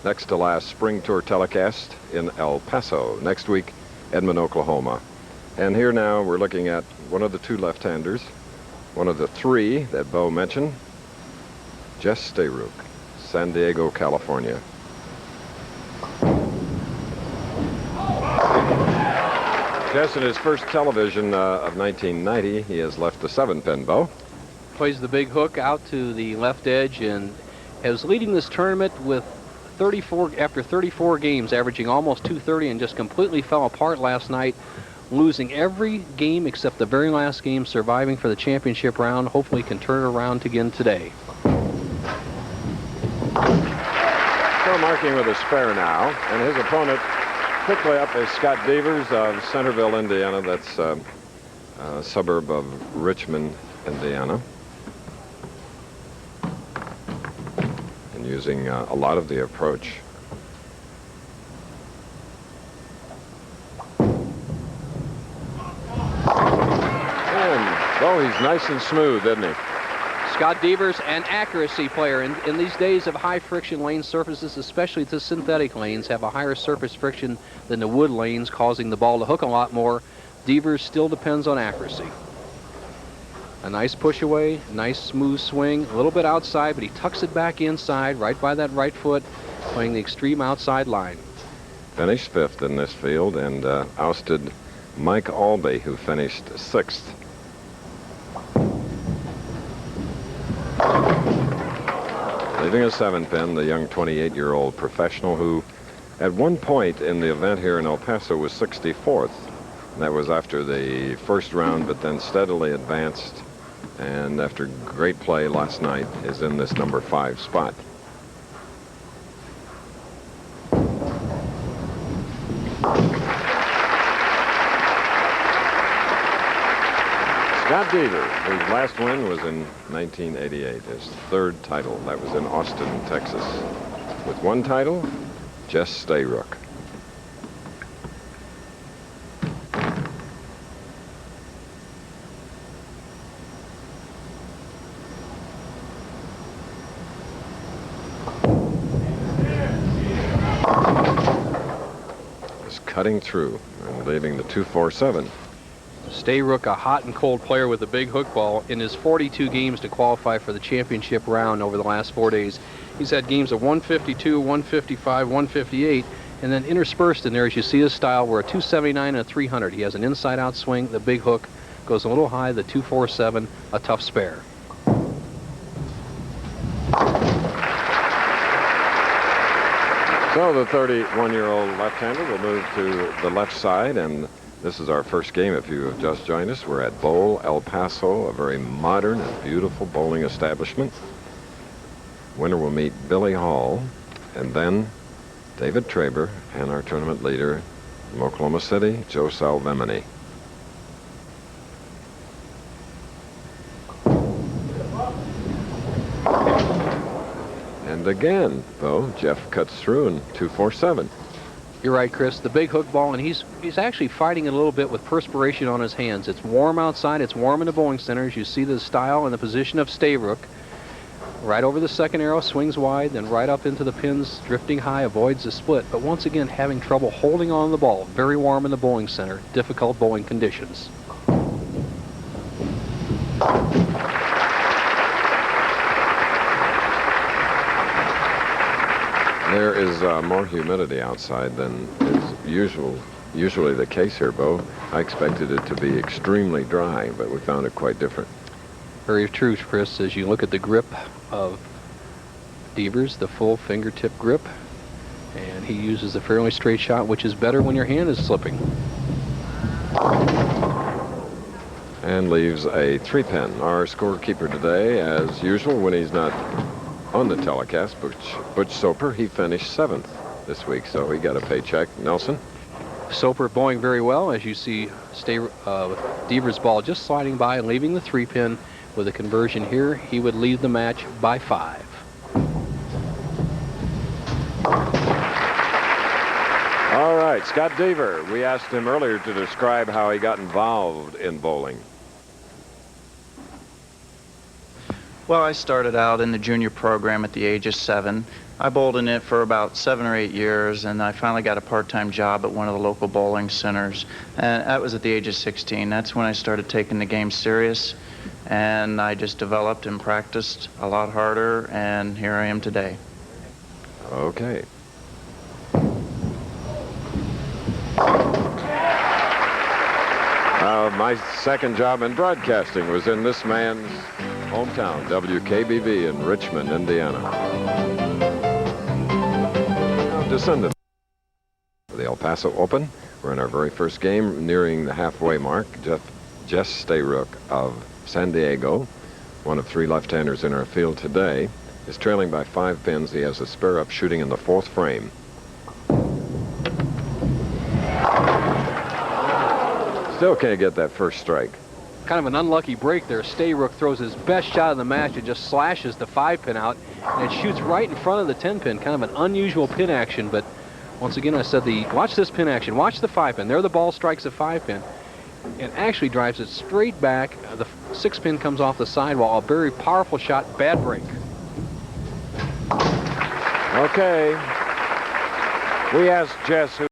next to last spring tour telecast in El Paso. Next week, Edmond, Oklahoma. And here now we're looking at one of the two left-handers, one of the three that Bo mentioned, Jess Stayrook, San Diego, California. Jess, in his first television of 1990, he has left the 7-pin, Bo. Plays the big hook out to the left edge and is leading this tournament with 34 after 34 games, averaging almost 230, and just completely fell apart last night, losing every game except the very last game, surviving for the championship round. Hopefully can turn it around again today. So marking with a spare now, and his opponent quickly up is Scott Devers of Centerville, Indiana. That's a suburb of Richmond, Indiana. And using a lot of the approach. And, oh, he's nice and smooth, isn't he? Scott Devers, an accuracy player. In these days of high friction lane surfaces, especially the synthetic lanes, have a higher surface friction than the wood lanes, causing the ball to hook a lot more. Devers still depends on accuracy. A nice push away, nice smooth swing, a little bit outside, but he tucks it back inside, right by that right foot, playing the extreme outside line. Finished 5th in this field and ousted Mike Albee, who finished 6th. Leaving a 7-pin, the young 28-year-old professional who at one point in the event here in El Paso was 64th. That was after the first round, but then steadily advanced, and after great play last night is in this number 5 spot. Scott Devers, whose last win was in 1988, his 3rd title. That was in Austin, Texas. With 1 title, Jess Stayrook. Is cutting through and leaving the 2-4-7. Stayrook, a hot and cold player with a big hook ball. In his 42 games to qualify for the championship round over the last 4 days, he's had games of 152, 155, 158, and then interspersed in there, as you see his style, were a 279 and a 300. He has an inside-out swing, the big hook goes a little high, the 2-4-7, a tough spare. So the 31-year-old left-hander will move to the left side, and this is our first game. If you have just joined us, we're at Bowl El Paso, a very modern and beautiful bowling establishment. Winner will meet Billy Hall, and then David Traber, and our tournament leader from Oklahoma City, Joe Salvemini. And again, though, Jeff cuts through in 2-4-7. You're right, Chris. The big hook ball, and he's actually fighting it a little bit with perspiration on his hands. It's warm outside. It's warm in the bowling center. As you see the style and the position of Stayrook. Right over the second arrow, swings wide, then right up into the pins, drifting high, avoids the split. But once again, having trouble holding on the ball. Very warm in the bowling center. Difficult bowling conditions. There is more humidity outside than is usually the case here, Bo. I expected it to be extremely dry, but we found it quite different. Very true, Chris. As you look at the grip of Devers, the full fingertip grip, and he uses a fairly straight shot, which is better when your hand is slipping. And leaves a 3-pin. Our scorekeeper today, as usual, when he's not on the telecast, Butch Soper, he finished 7th this week, so he got a paycheck. Nelson? Soper bowling very well, as you see Devers' ball just sliding by and leaving the 3-pin. With a conversion here, he would lead the match by 5. All right, Scott Devers. We asked him earlier to describe how he got involved in bowling. Well, I started out in the junior program at the age of 7. I bowled in it for about 7 or 8 years, and I finally got a part-time job at one of the local bowling centers. And that was at the age of 16. That's when I started taking the game serious, and I just developed and practiced a lot harder, and here I am today. Okay. My second job in broadcasting was in this man's hometown, WKBV in Richmond, Indiana. Descendant of the El Paso Open. We're in our very first game, nearing the halfway mark. Jess Stayrook of San Diego, one of 3 left-handers in our field today, is trailing by 5 pins. He has a spare up shooting in the 4th frame. Still can't get that first strike. Kind of an unlucky break there. Stayrook throws his best shot of the match. It just slashes the 5-pin out, and it shoots right in front of the 10-pin. Kind of an unusual pin action, but once again, I said, watch this pin action. Watch the 5-pin. There the ball strikes the 5-pin and actually drives it straight back. The 6-pin comes off the sidewall. A very powerful shot. Bad break. Okay. We asked Jess who